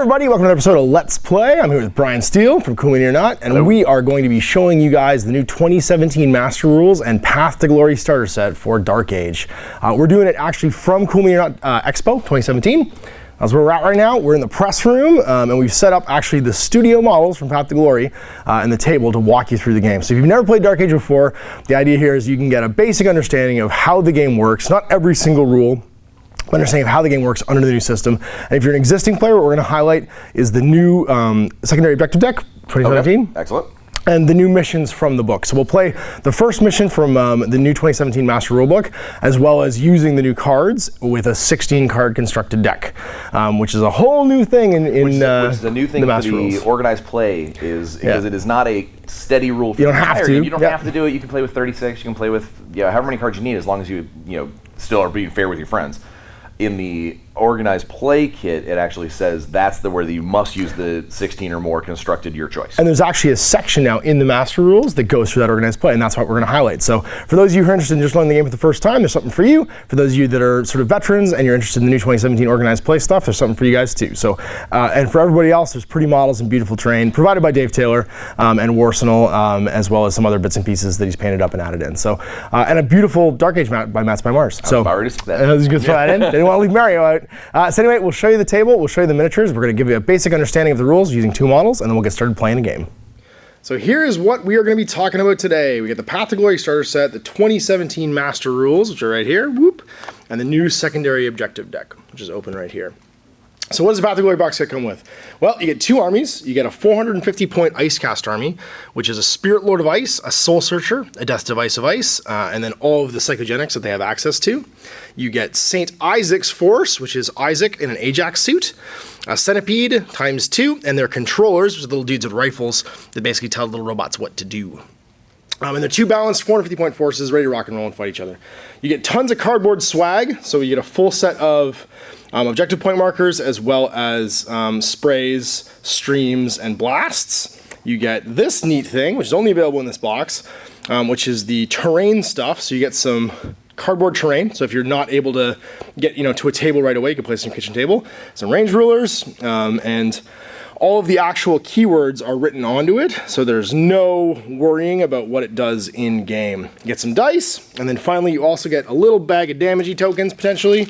everybody, welcome to another episode of Let's Play. I'm here with Brian Steele from Cool Mini or Not, and Hello. We are going to be showing you guys the new 2017 Master Rules and Path to Glory starter set for Dark Age. We're doing it actually from Cool Mini or Not Expo 2017. That's where we're at right now. We're in the press room, and we've set up actually the studio models from Path to Glory and the table to walk you through the game. So if you've never played Dark Age before, the idea here is you can get a basic understanding of how the game works, not every single rule, understanding of how the game works under the new system. And if you're an existing player, what we're going to highlight is the new secondary objective deck 2017. Okay. Excellent. And the new missions from the book. So we'll play the first mission from the new 2017 Master Rulebook, as well as using the new cards with a 16-card constructed deck, which is a whole new thing in which is the new thing the for the rules. organized play is because it is not a steady rule for You the don't have entire to. game. You don't Yep. have to do it. You can play with 36. You can play with however many cards you need, as long as you still are being fair with your friends. In the organized play kit, it actually says that's where you must use the 16 or more constructed your choice. And there's actually a section now in the Master Rules that goes through that organized play, and that's what we're going to highlight. So for those of you who are interested in just learning the game for the first time, there's something for you. For those of you that are sort of veterans and you're interested in the new 2017 organized play stuff, there's something for you guys too. So, and for everybody else, there's pretty models and beautiful terrain provided by Dave Taylor and Warsenal, as well as some other bits and pieces that he's painted up and added in. So, and a beautiful Dark Age map by Mats by Mars. So I already said that. I was going to throw that in. Didn't want to leave Mario out. So anyway, we'll show you the table, we'll show you the miniatures, we're going to give you a basic understanding of the rules using two models, and then we'll get started playing the game. So here is what we are going to be talking about today. We got the Path to Glory starter set, the 2017 Master Rules, which are right here, whoop, and the new secondary objective deck, which is open right here. So what does the Path to Glory box set come with? Well, you get two armies. You get a 450-point Icecast army, which is a Spirit Lord of Ice, a Soul Searcher, a Death Device of Ice, and then all of the psychogenics that they have access to. You get St. Isaac's Force, which is Isaac in an Ajax suit, a Centipede ×2, and their controllers, which are little dudes with rifles that basically tell little robots what to do. And they're two balanced 450-point forces ready to rock and roll and fight each other. You get tons of cardboard swag, so you get a full set of objective point markers as well as sprays, streams, and blasts. You get this neat thing, which is only available in this box, which is the terrain stuff. So you get some cardboard terrain. So if you're not able to get to a table right away, you can place some kitchen table, some range rulers, and all of the actual keywords are written onto it, so there's no worrying about what it does in game. You get some dice, and then finally you also get a little bag of damagey tokens potentially,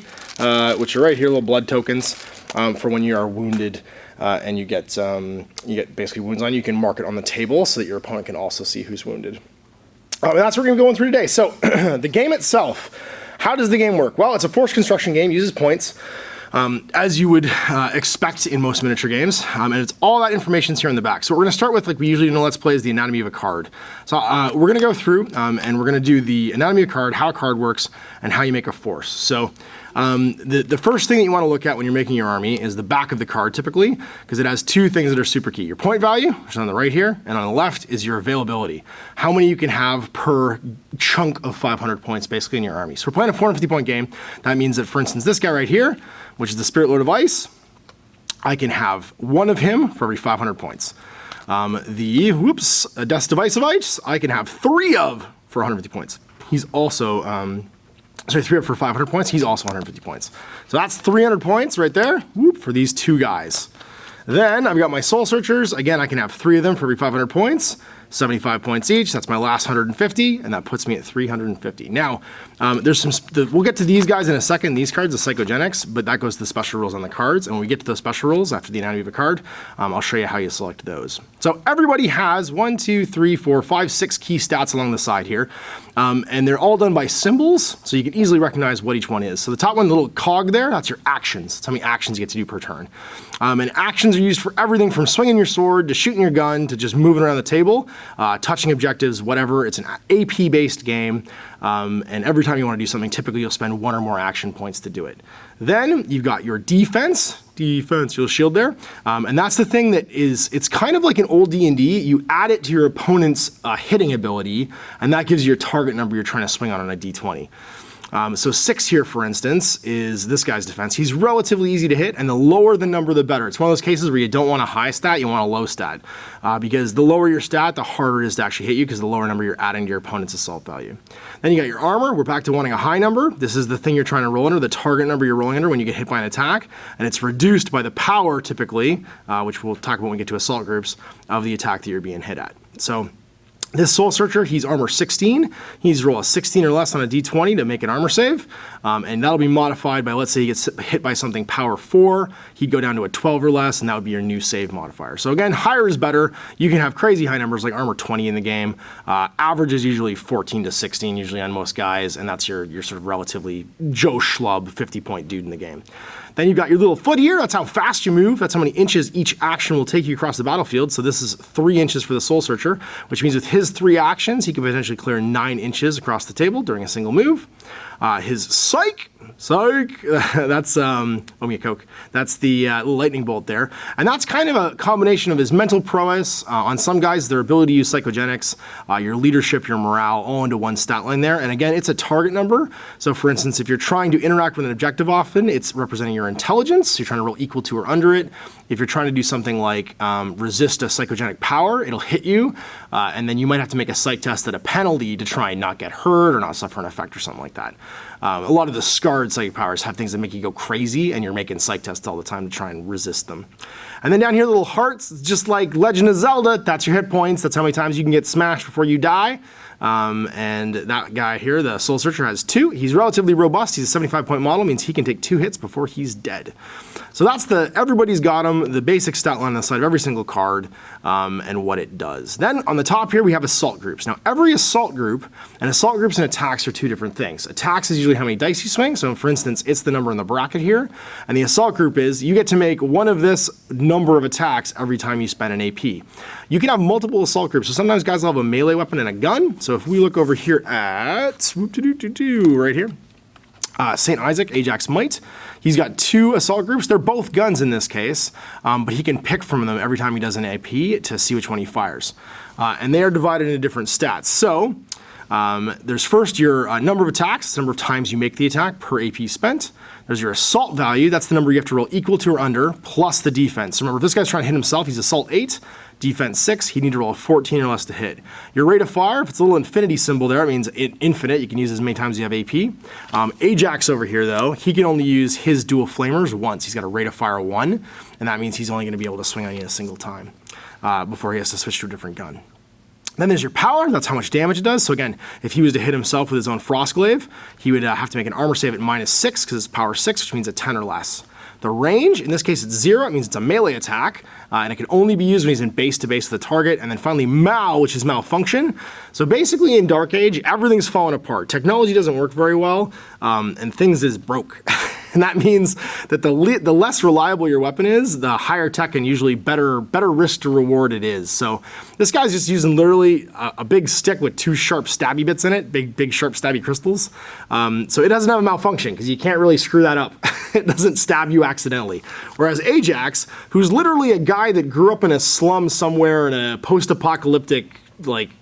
which are right here, little blood tokens for when you are wounded, and you get basically wounds on you. You can mark it on the table so that your opponent can also see who's wounded. And that's what we're going to be going through today. So the game itself, how does the game work? Well, it's a forced construction game, uses points. As you would expect in most miniature games, and it's all that information's here in the back. So what we're going to start with, like we usually do in Let's Play, is the anatomy of a card. So we're going to go through, and we're going to do the anatomy of a card, how a card works, and how you make a force. So the first thing that you want to look at when you're making your army is the back of the card, typically, because it has two things that are super key. Your point value, which is on the right here, and on the left is your availability. How many you can have per chunk of 500 points, basically, in your army. So we're playing a 450-point game. That means that, for instance, this guy right here, which is the Spirit Lord of Ice, I can have one of him for every 500 points. A Death Device of Ice, I can have three of for 150 points. He's also, three of for 500 points, he's also 150 points. So that's 300 points right there, for these two guys. Then I've got my Soul Searchers. Again, I can have three of them for every 500 points. 75 points each. That's my last 150, and that puts me at 350. Now, there's we'll get to these guys in a second, these cards, the psychogenics, but that goes to the special rules on the cards. And when we get to those special rules after the anatomy of a card, I'll show you how you select those. So everybody has 1, 2, 3, 4, 5, 6 key stats along the side here. And they're all done by symbols, so you can easily recognize what each one is. So the top one, the little cog there, that's your actions. That's how many actions you get to do per turn. And actions are used for everything from swinging your sword, to shooting your gun, to just moving around the table, touching objectives, whatever. It's an AP-based game, and every time you want to do something, typically you'll spend one or more action points to do it. Then you've got your defense, your shield there, and that's the thing that it's kind of like an old D&D. You add it to your opponent's hitting ability, and that gives you a target number you're trying to swing on a D20. So 6 here, for instance, is this guy's defense. He's relatively easy to hit, and the lower the number, the better. It's one of those cases where you don't want a high stat, you want a low stat. Because the lower your stat, the harder it is to actually hit you, because the lower number you're adding to your opponent's assault value. Then you got your armor. We're back to wanting a high number. This is the thing you're trying to roll under, the target number you're rolling under when you get hit by an attack. And it's reduced by the power, typically, which we'll talk about when we get to assault groups, of the attack that you're being hit at. So this Soul Searcher, he's armor 16. He needs to roll a 16 or less on a d20 to make an armor save. And that'll be modified by, let's say he gets hit by something power 4. He'd go down to a 12 or less, and that would be your new save modifier. So again, higher is better. You can have crazy high numbers like armor 20 in the game. Average is usually 14 to 16, usually on most guys, and that's your sort of relatively Joe Schlub 50-point dude in the game. Then you've got your little foot here. That's how fast you move. That's how many inches each action will take you across the battlefield. So this is 3 inches for the Soul Searcher, which means with his 3 actions, he can potentially clear 9 inches across the table during a single move. His Psych, that's, let me get Coke. That's the little lightning bolt there. And that's kind of a combination of his mental prowess, on some guys, their ability to use psychogenics, your leadership, your morale, all into one stat line there. And again, it's a target number. So for instance, if you're trying to interact with an objective often, it's representing your intelligence. So you're trying to roll equal to or under it. If you're trying to do something like resist a psychogenic power, it'll hit you. And then you might have to make a psych test at a penalty to try and not get hurt or not suffer an effect or something like that. A lot of the scarred psychic powers have things that make you go crazy, and you're making psych tests all the time to try and resist them. And then down here, little hearts, just like Legend of Zelda, that's your hit points. That's how many times you can get smashed before you die. And that guy here, the Soul Searcher, has 2. He's relatively robust. He's a 75-point model, means he can take 2 hits before he's dead. So that's everybody's got him, the basic stat line on the side of every single card, and what it does. Then on the top here, we have assault groups. Now every assault groups and attacks are 2 different things. Attacks is usually how many dice you swing. So for instance, it's the number in the bracket here. And the assault group is, you get to make one of this number of attacks every time you spend an AP. You can have multiple assault groups. So sometimes guys will have a melee weapon and a gun. So if we look over here at, right here, St. Isaac, Ajax Might. He's got 2 assault groups. They're both guns in this case, but he can pick from them every time he does an AP to see which one he fires. And they are divided into different stats. So there's first your number of attacks, the number of times you make the attack per AP spent. There's your assault value. That's the number you have to roll equal to or under, plus the defense. Remember, if this guy's trying to hit himself, he's assault 8. Defense 6, he'd need to roll a 14 or less to hit. Your rate of fire, if it's a little infinity symbol there, it means infinite. You can use as many times as you have AP. Ajax over here, though, he can only use his dual flamers once. He's got a rate of fire 1, and that means he's only going to be able to swing on you a single time before he has to switch to a different gun. Then there's your power. That's how much damage it does. So again, if he was to hit himself with his own Frostglaive, he would have to make an armor save at -6 because it's power 6, which means a 10 or less. The range, in this case it's 0, it means it's a melee attack, and it can only be used when he's in base to base with the target. And then finally Mal, which is malfunction. So basically in Dark Age, everything's falling apart. Technology doesn't work very well, and things is broke. And that means that the less reliable your weapon is, the higher tech and usually better risk to reward it is. So this guy's just using literally a big stick with 2 sharp stabby bits in it, big sharp stabby crystals. So it doesn't have a malfunction because you can't really screw that up. It doesn't stab you accidentally. Whereas Ajax, who's literally a guy that grew up in a slum somewhere in a post-apocalyptic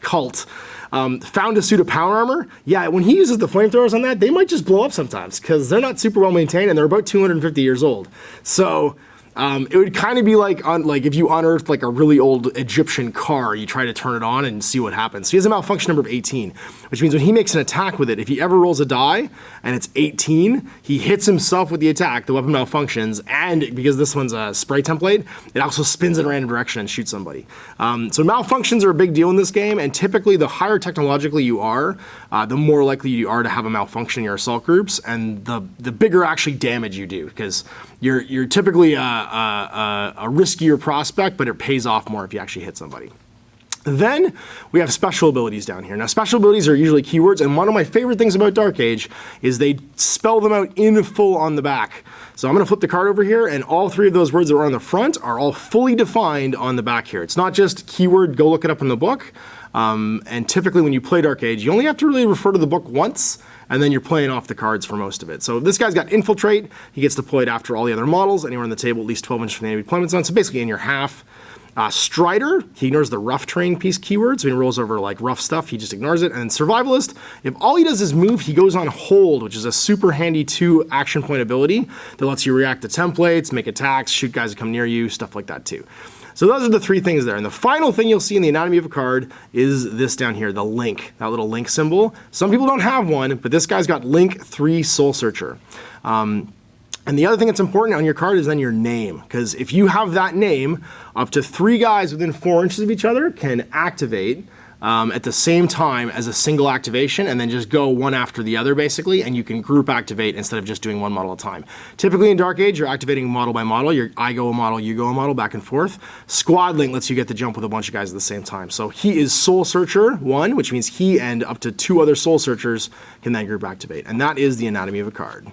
cult, found a suit of power armor. Yeah, when he uses the flamethrowers on that, they might just blow up sometimes because they're not super well maintained and they're about 250 years old. So it would kind of be like if you unearthed like a really old Egyptian car, you try to turn it on and see what happens. So he has a malfunction number of 18, which means when he makes an attack with it, if he ever rolls a die and it's 18, he hits himself with the attack, the weapon malfunctions, and because this one's a spray template, it also spins in a random direction and shoots somebody. So malfunctions are a big deal in this game, and typically the higher technologically you are, the more likely you are to have a malfunction in your assault groups, and the bigger actually damage you do, because you're typically a riskier prospect, but it pays off more if you actually hit somebody. Then we have special abilities down here. Now special abilities are usually keywords, and one of my favorite things about Dark Age is they spell them out in full on the back. So I'm going to flip the card over here, and all 3 of those words that are on the front are all fully defined on the back here. It's not just keyword, go look it up in the book. And typically when you play Dark Age, you only have to really refer to the book once, and then you're playing off the cards for most of it. So this guy's got Infiltrate. He gets deployed after all the other models, anywhere on the table at least 12 inches from the enemy deployment zone, so basically in your half. Strider, he ignores the rough terrain piece keywords. When he rolls over like rough stuff, he just ignores it. And then Survivalist, if all he does is move, he goes on hold, which is a super handy 2 action point ability that lets you react to templates, make attacks, shoot guys that come near you, stuff like that too. So those are the 3 things there. And the final thing you'll see in the anatomy of a card is this down here, the link, that little link symbol. Some people don't have one, but this guy's got link 3 Soul Searcher. And the other thing that's important on your card is then your name, because if you have that name, up to 3 guys within 4 inches of each other can activate at the same time as a single activation, and then just go one after the other basically, and you can group activate instead of just doing one model at a time. Typically in Dark Age, you're activating model by model. I go a model, you go a model, back and forth. Squad Link lets you get the jump with a bunch of guys at the same time. So he is Soul Searcher 1, which means he and up to 2 other Soul Searchers can then group activate, and that is the anatomy of a card.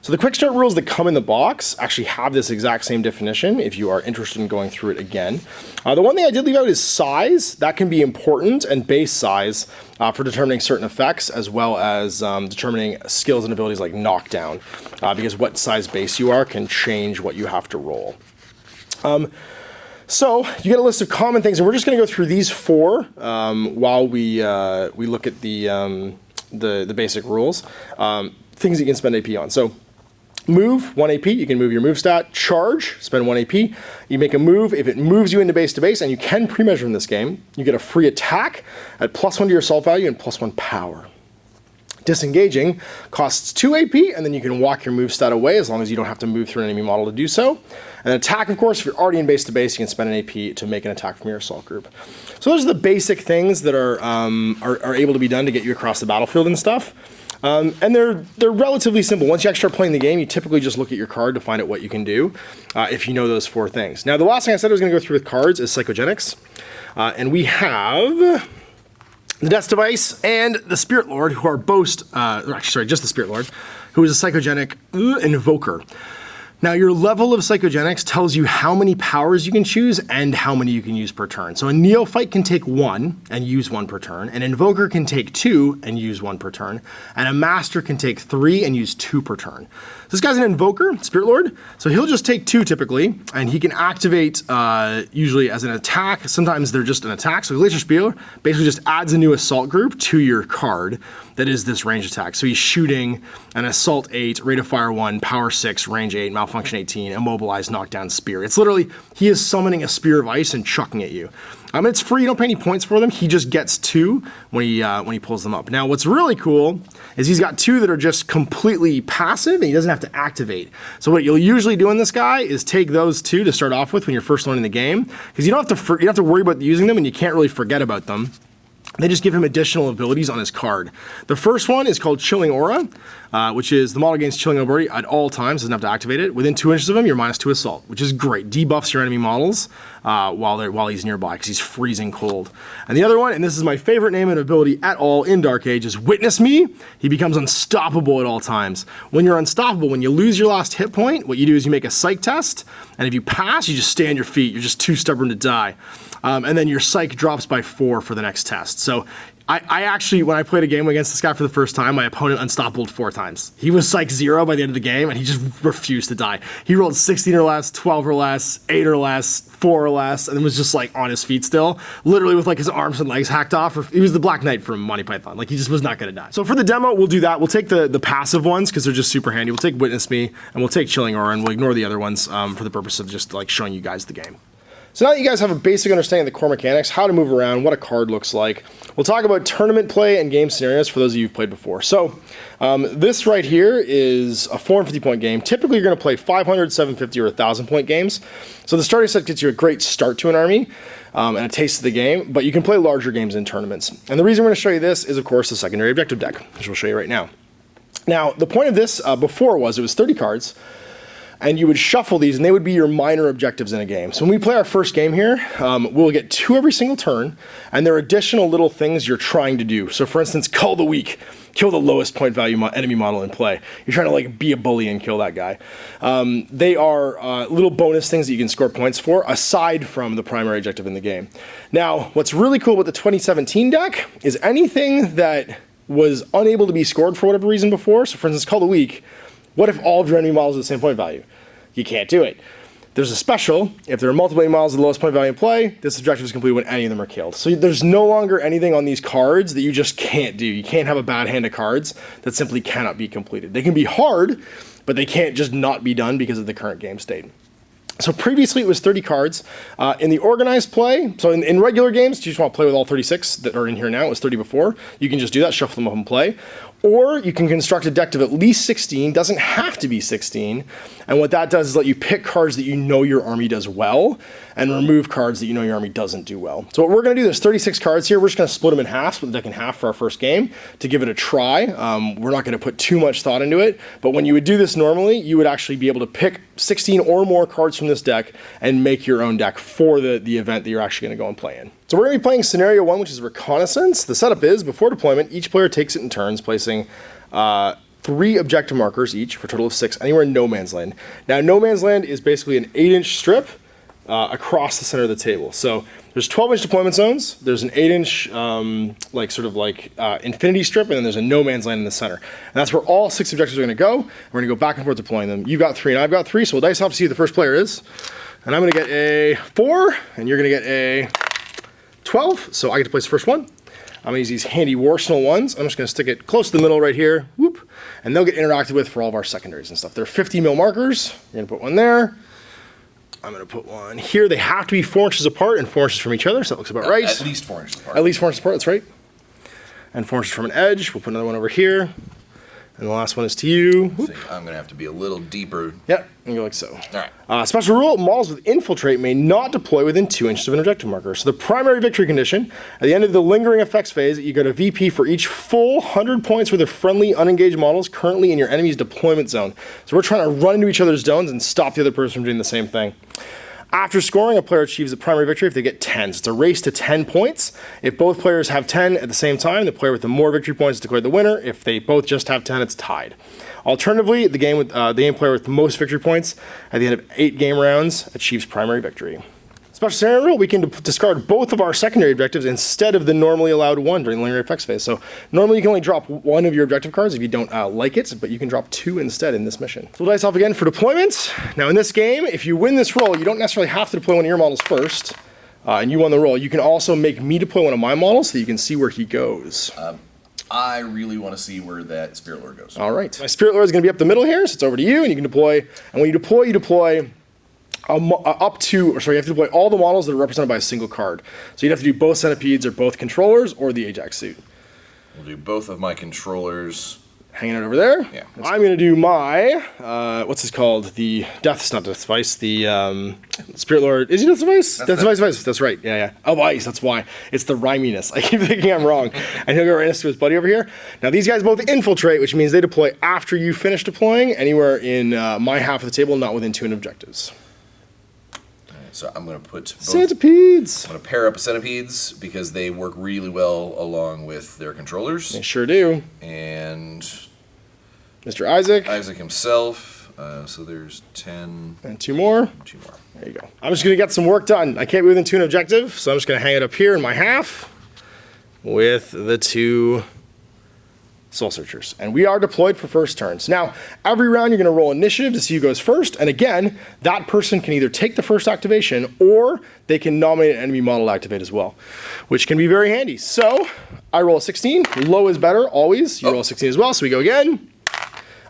So the quick start rules that come in the box actually have this exact same definition if you are interested in going through it again. The one thing I did leave out is size. That can be important, and base size for determining certain effects, as well as determining skills and abilities like knockdown, because what size base you are can change what you have to roll. So you get a list of common things, and we're just going to go through these 4 while we look at the basic rules. Things that you can spend AP on. So move, 1 AP, you can move your move stat. Charge, spend 1 AP. You make a move, if it moves you into base to base, and you can pre-measure in this game, you get a free attack at +1 to your assault value and +1 power. Disengaging costs 2 AP, and then you can walk your move stat away as long as you don't have to move through an enemy model to do so. And attack, of course, if you're already in base to base, you can spend an AP to make an attack from your assault group. So those are the basic things that are able to be done to get you across the battlefield and stuff. And they're relatively simple. Once you actually start playing the game, you typically just look at your card to find out what you can do if you know those 4 things. Now, the last thing I said I was going to go through with cards is psychogenics. And we have the Death Device and the Spirit Lord, who are both, just the Spirit Lord, who is a psychogenic invoker. Now, your level of psychogenics tells you how many powers you can choose and how many you can use per turn. So a Neophyte can take 1 and use 1 per turn. An Invoker can take 2 and use 1 per turn. And a Master can take 3 and use 2 per turn. This guy's an Invoker, Spirit Lord, so he'll just take 2 typically, and he can activate usually as an attack. Sometimes they're just an attack. So Glacier Spear basically just adds a new assault group to your card that is this range attack. So he's shooting an Assault 8, Rate of Fire 1, Power 6, Range 8, Malfunction 18, Immobilize, Knockdown, Spear. It's literally, he is summoning a Spear of Ice and chucking at you. It's free, you don't pay any points for them. He just gets 2 when he pulls them up. Now, what's really cool is he's got 2 that are just completely passive, and he doesn't have to activate. So what you'll usually do in this guy is take those 2 to start off with when you're first learning the game, because you don't have to worry about using them, and you can't really forget about them. They just give him additional abilities on his card. The first one is called Chilling Aura, which is the model gains Chilling Aura at all times, doesn't have to activate it. Within 2 inches of him, you're -2 assault, which is great. Debuffs your enemy models while he's nearby, because he's freezing cold. And the other one, and this is my favorite name and ability at all in Dark Age, is Witness Me. He becomes unstoppable at all times. When you're unstoppable, when you lose your last hit point, what you do is you make a psych test, and if you pass, you just stay on your feet. You're just too stubborn to die. And then your psych drops by 4 for the next test. So I actually, when I played a game against this guy for the first time, my opponent unstoppable 4 times. He was psych 0 by the end of the game, and he just refused to die. He rolled 16 or less, 12 or less, 8 or less, 4 or less, and was just like on his feet still, literally with like his arms and legs hacked off. He was the Black Knight from Monty Python. Like, he just was not going to die. So for the demo, we'll do that. We'll take the passive ones because they're just super handy. We'll take Witness Me, and we'll take Chilling Aura, and we'll ignore the other ones for the purpose of just like showing you guys the game. So now that you guys have a basic understanding of the core mechanics, how to move around, what a card looks like, we'll talk about tournament play and game scenarios for those of you who've played before. So this right here is a 450-point game. Typically, you're going to play 500, 750, or 1,000-point games. So the starter set gets you a great start to an army and a taste of the game, but you can play larger games in tournaments. And the reason we're going to show you this is, of course, the secondary objective deck, which we'll show you right now. Now, the point of this before was it was 30 cards, and you would shuffle these, and they would be your minor objectives in a game. So when we play our first game here, we'll get 2 every single turn, and there are additional little things you're trying to do. So for instance, Cull the Weak, kill the lowest point value enemy model in play. You're trying to like be a bully and kill that guy. They are little bonus things that you can score points for, aside from the primary objective in the game. Now, what's really cool about the 2017 deck is anything that was unable to be scored for whatever reason before, so for instance, Cull the Weak, what if all of your enemy models are the same point value? You can't do it. There's a special. If there are multiple models of the lowest point value in play, this objective is completed when any of them are killed. So there's no longer anything on these cards that you just can't do. You can't have a bad hand of cards that simply cannot be completed. They can be hard, but they can't just not be done because of the current game state. So previously it was 30 cards. In the organized play, so in regular games, you just want to play with all 36 that are in here now. It was 30 before. You can just do that, shuffle them up and play. Or you can construct a deck of at least 16, doesn't have to be 16. And what that does is let you pick cards that you know your army does well and remove cards that you know your army doesn't do well. So what we're going to do, there's 36 cards here. We're just going to split them in half, split the deck in half for our first game to give it a try. We're not going to put too much thought into it, but when you would do this normally, you would actually be able to pick 16 or more cards from this deck and make your own deck for the event that you're actually going to go and play in. So we're going to be playing scenario 1, which is reconnaissance. The setup is, before deployment, each player takes it in turns, placing 3 objective markers each for a total of 6 anywhere in no man's land. Now, no man's land is basically an 8-inch strip across the center of the table. So there's 12-inch deployment zones, there's an 8-inch infinity strip, and then there's a no man's land in the center. And that's where all 6 objectives are going to go. We're going to go back and forth deploying them. You've got 3 and I've got 3, so we'll dice off to see who the first player is. And I'm going to get a 4, and you're going to get a 12, so I get to place the first one. I'm going to use these handy Warsenal ones. I'm just going to stick it close to the middle right here, whoop, and they'll get interacted with for all of our secondaries and stuff. They're 50 mil markers. We're going to put one there. I'm going to put one here. They have to be 4 inches apart and 4 inches from each other, so that looks about right. At least 4 inches apart. At least 4 inches apart, that's right. And 4 inches from an edge. We'll put another one over here. And the last one is to you. Whoop. So I'm going to have to be a little deeper. Yep, and go like so. All right. Special rule, models with infiltrate may not deploy within 2 inches of an objective marker. So the primary victory condition, at the end of the lingering effects phase, you get a VP for each full 100 points worth of friendly unengaged models currently in your enemy's deployment zone. So we're trying to run into each other's zones and stop the other person from doing the same thing. After scoring, a player achieves a primary victory if they get 10. So it's a race to 10 points. If both players have 10 at the same time, the player with the more victory points is declared the winner. If they both just have 10, it's tied. Alternatively, the game player with the most victory points at the end of 8 game rounds achieves primary victory. Special scenario rule, we can discard both of our secondary objectives instead of the normally allowed one during the lingering effects phase. So normally you can only drop 1 of your objective cards if you don't like it, but you can drop 2 instead in this mission. So we'll dice off again for deployment. Now in this game, if you win this roll, you don't necessarily have to deploy one of your models first, and you won the roll. You can also make me deploy one of my models so that you can see where he goes. I really want to see where that Spirit Lord goes. All right. My Spirit Lord is going to be up the middle here, so it's over to you, and you can deploy. And when you deploy, you have to deploy all the models that are represented by a single card. So you'd have to do both centipedes or both controllers or the Ajax suit. We'll do both of my controllers. Hanging out over there. Yeah. I'm going to do my, what's this called? The not Death Device, the Spirit Lord. Is he Death Device? Death Device. That's right. Yeah. Of ice, that's why. It's the rhyminess. I keep thinking I'm wrong. And he'll go right next to his buddy over here. Now these guys both infiltrate, which means they deploy after you finish deploying, anywhere in my half of the table, not within 2 objectives. So I'm going to put both. Centipedes. I'm going to pair up centipedes because they work really well along with their controllers. They sure do. And Mr. Isaac. Isaac himself. So there's 10. And 2 more. 2 more. There you go. I'm just going to get some work done. I can't be within 2 objective, so I'm just going to hang it up here in my half with the 2 Soul Searchers. And we are deployed for first turns. Now, every round you're going to roll initiative to see who goes first. And again, that person can either take the first activation or they can nominate an enemy model to activate as well, which can be very handy. So I roll a 16. Low is better, always. You roll a 16 as well, so we go again.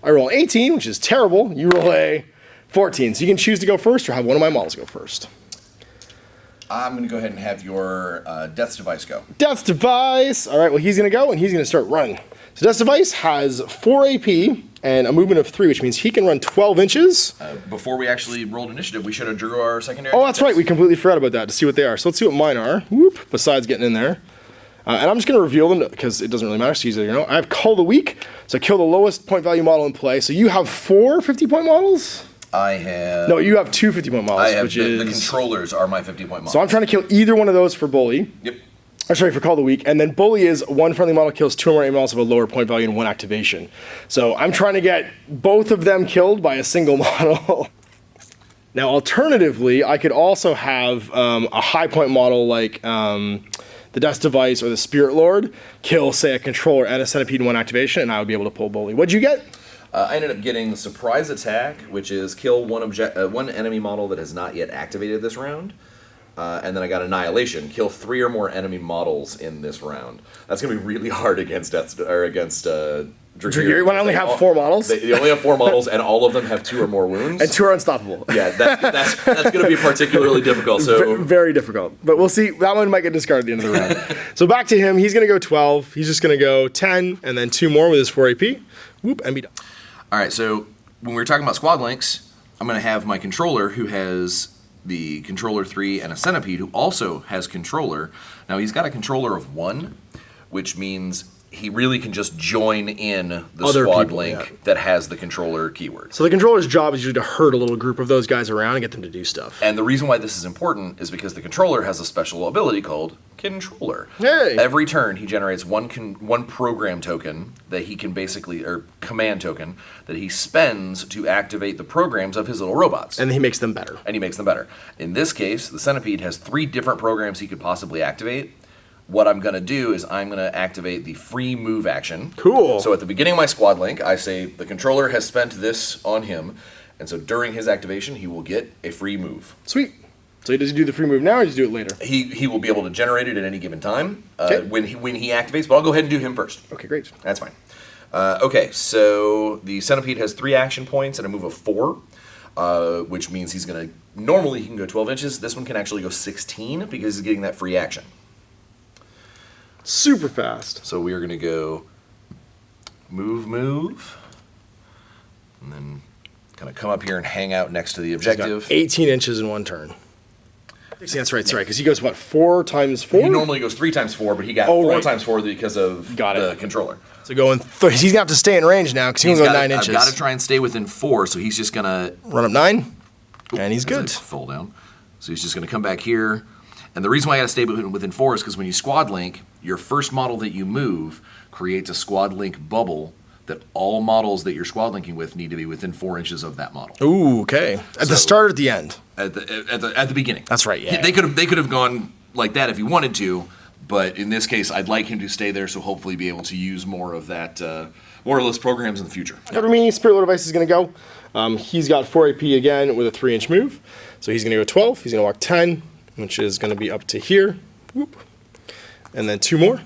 I roll an 18, which is terrible. You roll a 14. So you can choose to go first or have one of my models go first. I'm going to go ahead and have your Death's Device go. Death's Device. All right, well, he's going to go and he's going to start running. So Death's Device has 4 AP and a movement of 3, which means he can run 12 inches. Before we actually rolled initiative, we should have drew our secondary. Oh, that's right. We completely forgot about that to see what they are. So let's see what mine are. Whoop, besides getting in there. And I'm just going to reveal them because it doesn't really matter. So you know, I have Cull the Weak. So kill the lowest point value model in play. So you have 4 50-point models? I have... No, you have 2 50-point models. I have which the controllers are my 50-point models. So I'm trying to kill either one of those for Bully. Yep. Or sorry, for Cull the Weak. And then Bully is 1 friendly model kills 2 or more models of a lower point value in 1 activation. So I'm trying to get both of them killed by a single model. Now, alternatively, I could also have a high point model like the Death's Device or the Spirit Lord kill, say, a controller and a centipede in 1 activation, and I would be able to pull Bully. What'd you get? I ended up getting Surprise Attack, which is kill one enemy model that has not yet activated this round. And then I got Annihilation, kill 3 or more enemy models in this round. That's going to be really hard against Dragiri, when I only have 4 models. They only have 4 models, and all of them have 2 or more wounds. And 2 are unstoppable. Yeah, that's going to be particularly difficult. So Very difficult. But we'll see. That one might get discarded at the end of the round. So back to him. He's going to go 12. He's just going to go 10, and then 2 more with his 4 AP. Whoop, and be done. All right, so when we were talking about squad links, I'm going to have my controller who has the controller 3 and a centipede who also has controller. Now he's got a controller of 1, which means he really can just join in the Other squad people, link yeah. that has the controller keyword. So the controller's job is usually to herd a little group of those guys around and get them to do stuff. And the reason why this is important is because the controller has a special ability called Controller. Hey. Every turn he generates one program token that he can basically, or command token, that he spends to activate the programs of his little robots. And he makes them better. And he makes them better. In this case, the centipede has 3 different programs he could possibly activate. What I'm going to do is I'm going to activate the free move action. Cool. So at the beginning of my squad link, I say the controller has spent this on him, and so during his activation, he will get a free move. Sweet. So does he do the free move now or does he do it later? He will be able to generate it at any given time Okay. when he activates, but I'll go ahead and do him first. Okay, great. That's fine. Okay, so the centipede has 3 action points and a move of 4, which means he's going to, normally he can go 12 inches. This one can actually go 16 because he's getting that free action. Super fast. So we are going to go move, and then kind of come up here and hang out next to the He's got objective. 18 inches in 1 turn. That's right, because he goes, what, 4 times 4? He normally goes 3 times 4, but he got Oh, 4 right. times 4 because of Got the it. controller. So going, he's going to have to stay in range now because he can go 9 inches. I've got to try and stay within 4, so he's just going to Run up 9, and he's good. fall down. So he's just going to come back here. And the reason why I got to stay within 4 is because when you squad link, your first model that you move creates a squad link bubble that all models that you're squad linking with need to be within 4 inches of that model. Ooh, okay. At the So- start or at the end? At the beginning. That's right, yeah. They could have gone like that if he wanted to, but in this case, I'd like him to stay there, so hopefully be able to use more of that, more of those programs in the future. Cover me, Spirit Lord Device is going to go. He's got 4 AP again with a 3-inch move. So he's going to go 12. He's going to walk 10, which is going to be up to here. Whoop. And then 2 more.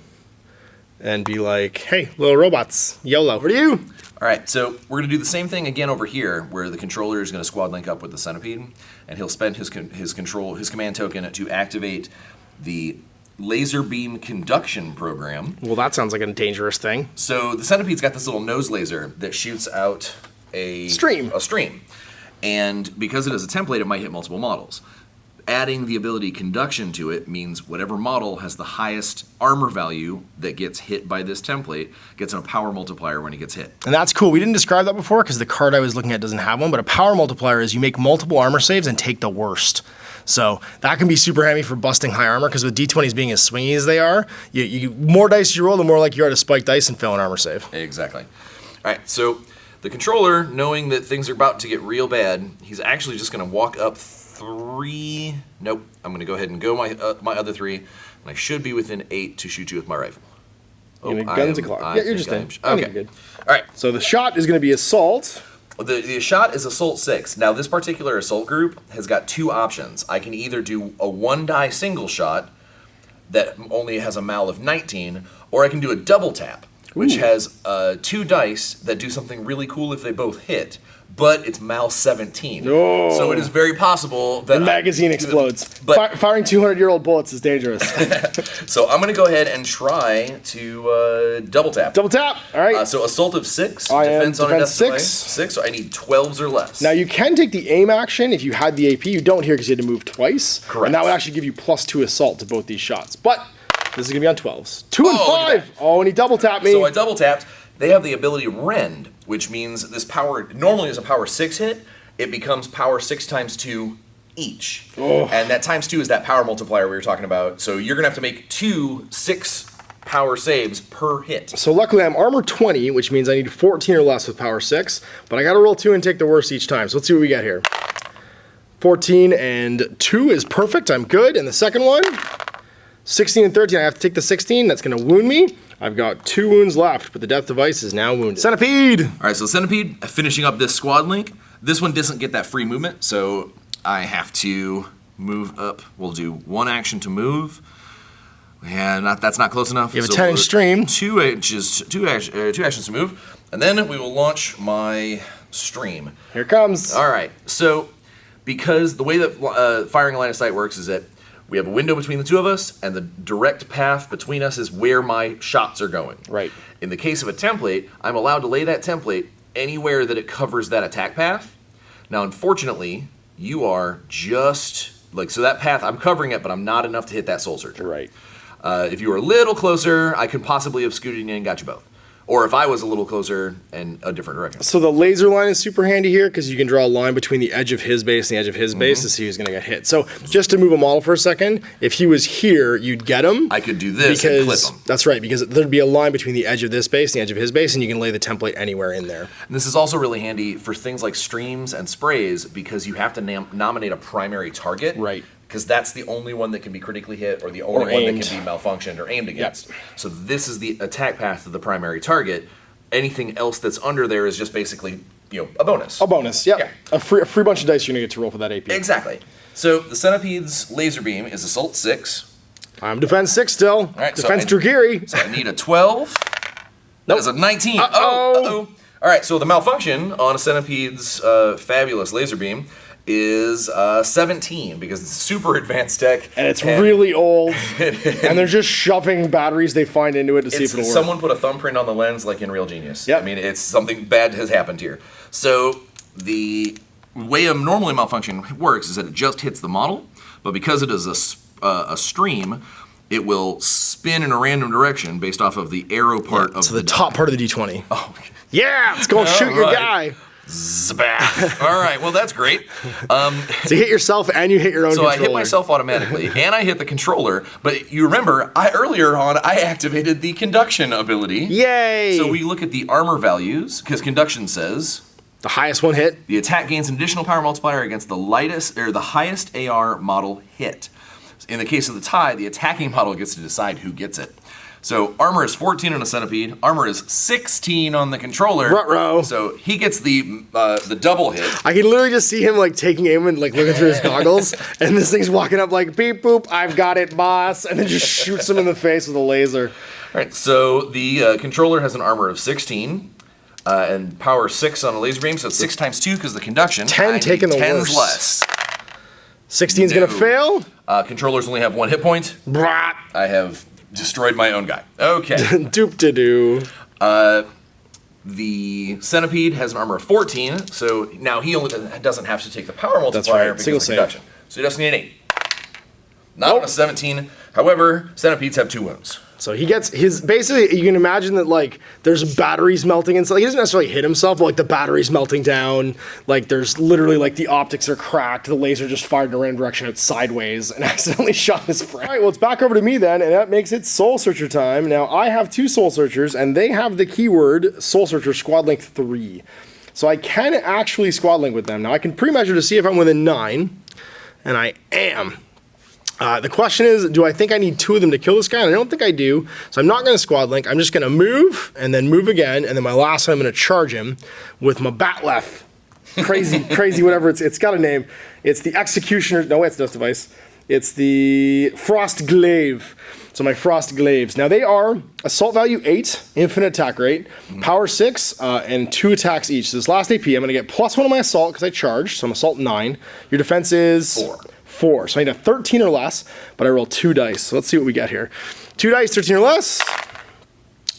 And be like, hey, little robots, YOLO. What are you? All right, so we're going to do the same thing again over here, where the controller is going to squad link up with the centipede, and he'll spend his command token to activate the laser beam conduction program. Well, that sounds like a dangerous thing. So the centipede's got this little nose laser that shoots out a Stream. And because it is a template, it might hit multiple models. Adding the ability conduction to it means whatever model has the highest armor value that gets hit by this template gets a power multiplier when it gets hit. And that's cool. We didn't describe that before because the card I was looking at doesn't have one, but a power multiplier is you make multiple armor saves and take the worst. So that can be super handy for busting high armor because with D20s being as swingy as they are, you more dice you roll, the more like you are to spike dice and fail an armor save. Exactly. All right, so the controller, knowing that things are about to get real bad, he's actually just going to walk up 3. Nope. I'm going to go ahead and go my other 3, and I should be within 8 to shoot you with my rifle. You need guns and clock. Yeah, you're just in. I think Okay. you're good. All right. So the shot is going to be assault. The shot is Assault 6. Now, this particular assault group has got 2 options. I can either do a 1-die single shot that only has a mal of 19, or I can do a double tap, which Ooh. has 2 dice that do something really cool if they both hit, but it's mal 17. Oh. So it is very possible that The magazine explodes. But Firing 200-year-old bullets is dangerous. so I'm going to go ahead and try to double tap. Double tap. All right. So assault of 6, I am defense on a defense death 6. 6. So I need 12s or less. Now you can take the aim action if you had the AP. You don't here because you had to move twice. Correct. And that would actually give you +2 assault to both these shots. But this is going to be on 12s. 2 and Oh, look at 5. Oh, and he double tapped me. So I double tapped. They have the ability Rend, which means this power normally is a power 6 hit. It becomes power 6 times 2 each. Oh. And that times 2 is that power multiplier we were talking about. So you're going to have to make 2 6 power saves per hit. So luckily I'm armor 20, which means I need 14 or less with power 6. But I got to roll 2 and take the worst each time. So let's see what we get here. 14 and 2 is perfect. I'm good. And the second one, 16 and 13. I have to take the 16. That's going to wound me. I've got 2 wounds left, but the death device is now wounded. Centipede! All right, so Centipede, finishing up this squad link. This one doesn't get that free movement, so I have to move up. We'll do 1 action to move. Yeah, that's not close enough. You have a 10-inch stream. 2 actions to move, and then we will launch my stream. Here it comes. All right, so because the way that firing line of sight works is that we have a window between the two of us, and the direct path between us is where my shots are going. Right. In the case of a template, I'm allowed to lay that template anywhere that it covers that attack path. Now, unfortunately, you are just, so that path, I'm covering it, but I'm not enough to hit that Soul Searcher. Right. If you were a little closer, I could possibly have scooted in and got you both. Or if I was a little closer and a different direction. So the laser line is super handy here because you can draw a line between the edge of his base and the edge of his base to see who's going to get hit. So just to move a model for a second, if he was here, you'd get him. I could do this and clip him. That's right, because there'd be a line between the edge of this base and the edge of his base, and you can lay the template anywhere in there. And this is also really handy for things like streams and sprays because you have to nominate a primary target. Right. Because that's the only one that can be critically hit or the only one that can be malfunctioned or aimed against. Yep. So this is the attack path of the primary target. Anything else that's under there is just basically, a bonus. A bonus, yep. Yeah. A free bunch of dice you're going to get to roll for that AP. Exactly. So the Centipede's laser beam is Assault 6. I'm Defense 6 still. All right, Defense Drugiri. So I need a 12. That is a 19. Uh-oh. All right, so the malfunction on a Centipede's fabulous laser beam is 17 because it's super advanced tech. And it's really old. And they're just shoving batteries they find into it to see if it'll work. Someone put a thumbprint on the lens like in Real Genius. Yep. I mean, it's something bad has happened here. So the way a normally malfunction works is that it just hits the model, but because it is a stream, it will spin in a random direction based off of the arrow part of the top part of the D20. Oh, yeah, let's go shoot your guy. Zabath. All right, well, that's great. So you hit yourself and you hit your own So controller. I hit myself automatically, and I hit the controller, but you remember, earlier on, I activated the conduction ability. Yay! So we look at the armor values, because conduction says the highest one hit. the attack gains an additional power multiplier against the highest AR model hit. In the case of the tie, the attacking model gets to decide who gets it. So armor is 14 on a Centipede. Armor is 16 on the controller. Ruh-roh. So he gets the double hit. I can literally just see him taking aim and looking through his goggles, and this thing's walking up like beep boop, I've got it, boss, and then just shoots him in the face with a laser. All right. So the controller has an armor of 16 and power 6 on a laser beam. So it's 6 times 2 because the conduction. 10 taking the 10's worst. less. 16's gonna fail. Controllers only have 1 hit point. Brat. I have destroyed my own guy. Okay. Doop-de-doo. The Centipede has an armor of 14, so now he only doesn't have to take the power multiplier right. because Single of the save. conduction. So he doesn't need an 8. Not on a 17. However, Centipedes have 2 wounds. So he gets his, basically, you can imagine that, there's batteries melting and stuff. He doesn't necessarily hit himself, but, the batteries melting down. There's literally, the optics are cracked. The laser just fired in a random direction out sideways and accidentally shot his friend. All right, well, it's back over to me then, and that makes it Soul Searcher time. Now, I have 2 Soul Searchers, and they have the keyword Soul Searcher Squad Link 3. So I can actually Squad Link with them. Now, I can pre-measure to see if I'm within 9, and I am. The question is, do I think I need 2 of them to kill this guy? And I don't think I do, so I'm not going to Squad Link. I'm just going to move, and then move again, and then my last time I'm going to charge him with my Batleth. Crazy, whatever. It's got a name. It's the Executioner. No, it's Dust Device. It's the Frost Glaive. So my Frost Glaives. Now they are Assault Value 8, Infinite Attack Rate, Power 6, and 2 attacks each. So this last AP, I'm going to get +1 on my Assault because I charged, so I'm Assault 9. Your defense is 4. So I need a 13 or less, but I roll 2 dice. So let's see what we get here. 2 dice, 13 or less.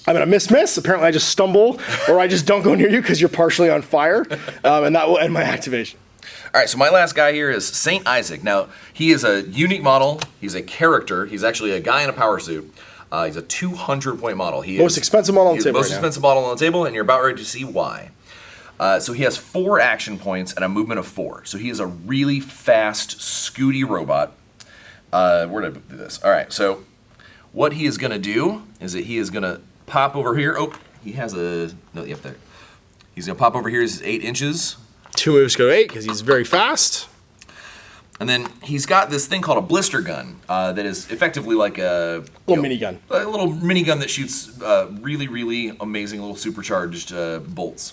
I'm gonna miss. Apparently I just stumble, or I just don't go near you because you're partially on fire, and that will end my activation. All right, so my last guy here is Saint Isaac. Now, he is a unique model. He's a character. He's actually a guy in a power suit. He's a 200-point model. Most expensive model on the table Most expensive model on the table, and you're about ready to see why. So he has 4 action points and a movement of 4. So he is a really fast, scooty robot. Where did I do this? All right, so what he is going to do is that he is going to pop over here. Oh, he has a... No, yep, there. He's going to pop over here. He's 8 inches. 2 moves go 8 because he's very fast. And then he's got this thing called a blister gun that is effectively like a Little minigun. a little minigun that shoots really, really amazing little supercharged bolts.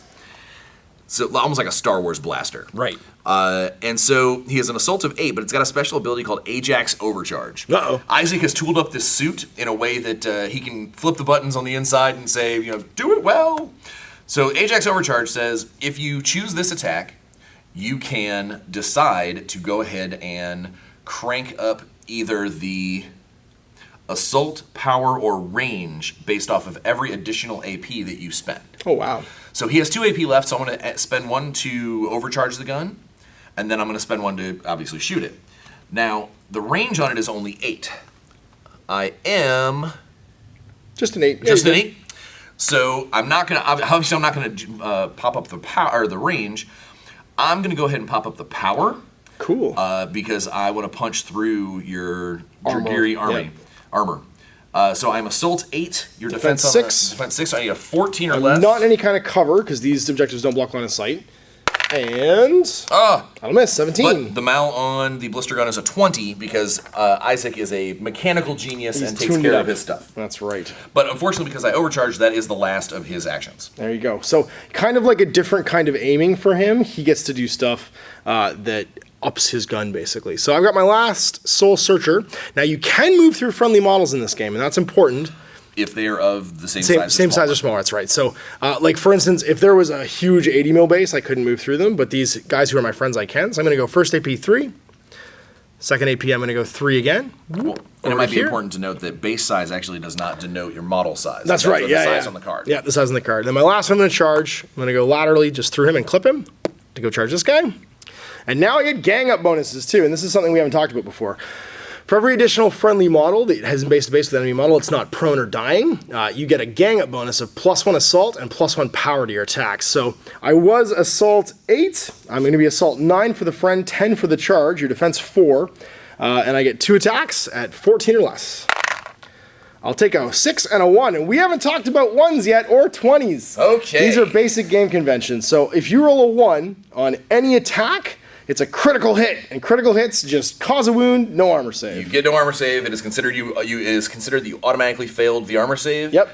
So almost like a Star Wars blaster. Right. And so he has an assault of 8, but it's got a special ability called Ajax Overcharge. Uh-oh. Isaac has tooled up this suit in a way that he can flip the buttons on the inside and say, do it well. So Ajax Overcharge says, if you choose this attack, you can decide to go ahead and crank up either the assault, power, or range based off of every additional AP that you spend. Oh, wow. So he has 2 AP left, so I'm going to spend 1 to overcharge the gun, and then I'm going to spend 1 to obviously shoot it. Now, the range on it is only 8. I am Just an 8. just an 8. So I'm not going to, obviously I'm not going to pop up the power or the range. I'm going to go ahead and pop up the power. Cool. Because I want to punch through your Armor. Dragiri armor. So I'm assault 8. Your defense, Defense 6. Defense 6. So I need a 14 or less. Not in any kind of cover, because these objectives don't block line of sight. And I'll miss 17. But the mal on the blister gun is a 20 because Isaac is a mechanical genius and takes tuned it care up. of his stuff. That's right. But unfortunately, because I overcharged, that is the last of his actions. There you go. So kind of like a different kind of aiming for him. He gets to do stuff that ups his gun, basically. So I've got my last Soul Searcher. Now, you can move through friendly models in this game, and that's important. If they are of the same Same size. size or smaller, that's right. So, like, for instance, if there was a huge 80 mil base, I couldn't move through them, but these guys who are my friends, I can. So I'm going to go first AP 3. Second AP, I'm going to go 3 again. Well, and it Over might be here. important to note that base size actually does not denote your model size. That's right, The yeah, size yeah. on the card. Yeah, the size on the card. Then my last one I'm going to charge. I'm going to go laterally just through him and clip him to go charge this guy. And now I get gang up bonuses too, and this is something we haven't talked about before. For every additional friendly model that has base to base with enemy model, it's not prone or dying, you get a gang up bonus of +1 assault and +1 power to your attacks. So I was assault 8, I'm going to be assault 9 for the friend, 10 for the charge, your defense 4, and I get 2 attacks at 14 or less. I'll take a 6 and a 1, and we haven't talked about 1s yet, or 20s. Okay. These are basic game conventions. So if you roll a 1 on any attack, it's a critical hit, and critical hits just cause a wound, no armor You save. get no armor save. It is considered it is considered that you automatically failed the armor save. Yep.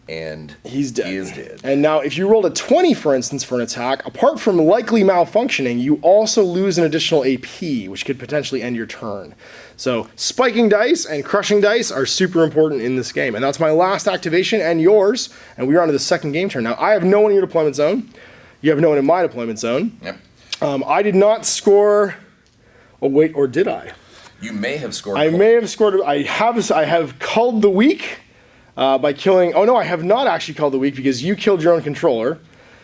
And He's dead. He is dead. And now, if you rolled a 20, for instance, for an attack, apart from likely malfunctioning, you also lose an additional AP, which could potentially end your turn. So, spiking dice and crushing dice are super important in this game. And that's my last activation and yours. And we're on to the second game turn. Now, I have no one in your deployment zone. You have no one in my deployment zone. Yep. I did not score. Oh, wait, or did I? You may have scored. I may have scored. I have culled the weak by killing. Oh no, I have not actually culled the weak because you killed your own controller.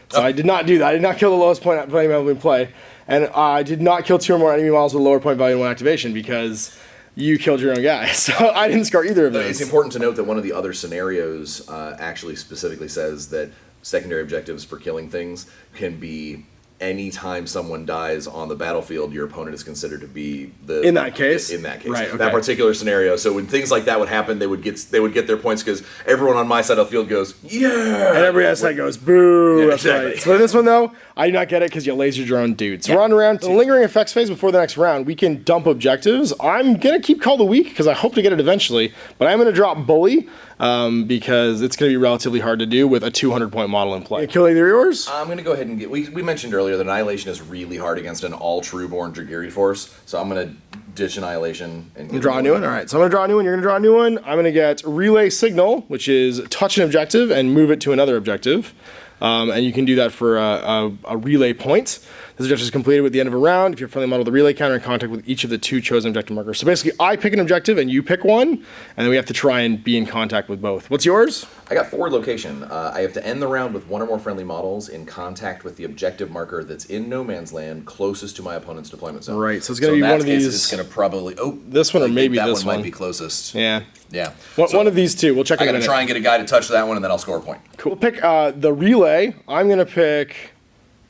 So I did not do that. I did not kill the lowest point value in play, and I did not kill 2 or more enemy models with lower point value in 1 activation because you killed your own guy. So I didn't score either of those. It's important to note that one of the other scenarios actually specifically says that secondary objectives for killing things can be any time someone dies on the battlefield, your opponent is considered to be the In that case? In that case, Right, okay. that particular scenario. So when things like that would happen, they would get their points because everyone on my side of the field goes, yeah, And everybody else side goes, boo. Yeah, That's exactly. right. So in this one, though, I do not get it because you lasered your own dude. So we're on around the lingering effects phase before the next round. We can dump objectives. I'm going to keep Call the Weak because I hope to get it eventually. But I'm going to drop Bully because it's going to be relatively hard to do with a 200-point model in play. Kill either of yours? I'm going to go ahead and get. We mentioned earlier that Annihilation is really hard against an all Trueborn Dragiri force, so I'm going to ditch Annihilation and Draw a new one? All right, so I'm going to draw a new one. You're going to draw a new one. I'm going to get Relay Signal, which is touch an objective and move it to another objective. And you can do that for a relay point. This objective is completed with the end of a round if you're friendly model the relay counter in contact with each of the 2 chosen objective markers. So basically, I pick an objective and you pick one, and then we have to try and be in contact with both. What's yours? I got forward location. I have to end the round with 1 or more friendly models in contact with the objective marker that's in no man's land closest to my opponent's deployment zone. Right, so it's going to in be that one of case, these. It's going to probably. Oh, This one or I think maybe that this one one. might be closest. Yeah. Yeah. One of these 2. We'll check I in a got to minute. try and get a guy to touch that one, and then I'll score a point. Cool. We'll pick the relay. I'm going to pick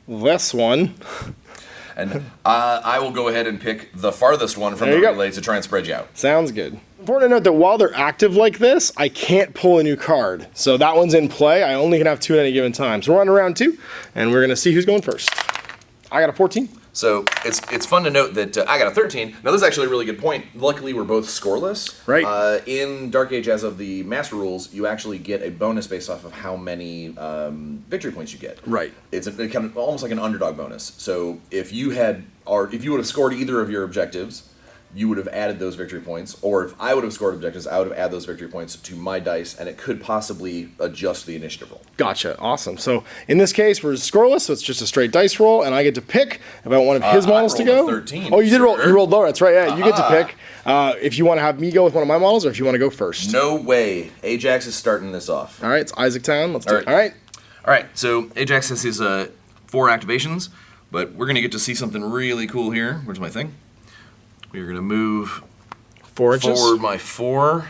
this one. And I will go ahead and pick the farthest one from There the you go. relay to try and spread you out. Sounds good. Important to note that while they're active like this, I can't pull a new card. So that one's in play. I only can have 2 at any given time. So we're on to round 2, and we're going to see who's going first. I got a 14. So it's fun to note that I got a 13. Now this is actually a really good point. Luckily, we're both scoreless. Right. In Dark Age, as of the Master Rules, you actually get a bonus based off of how many victory points you get. Right. It's kind of almost like an underdog bonus. So if you would have scored either of your objectives, you would have added those victory points, or if I would have scored objectives, I would have added those victory points to my dice, and it could possibly adjust the initiative roll. Gotcha. Awesome. So in this case, we're scoreless, so it's just a straight dice roll, and I get to pick if I want one of his models to rolled go. a 13, oh, you did roll. sir. You rolled lower. That's right. Yeah, you get to pick if you want to have me go with one of my models, or if you want to go first. No way. Ajax is starting this off. All right, it's Isaac Town. Let's do All it. right. All right. All right, so Ajax has his 4 activations, but we're going to get to see something really cool here. Where's my thing? We're going to move 4 inches. forward my 4,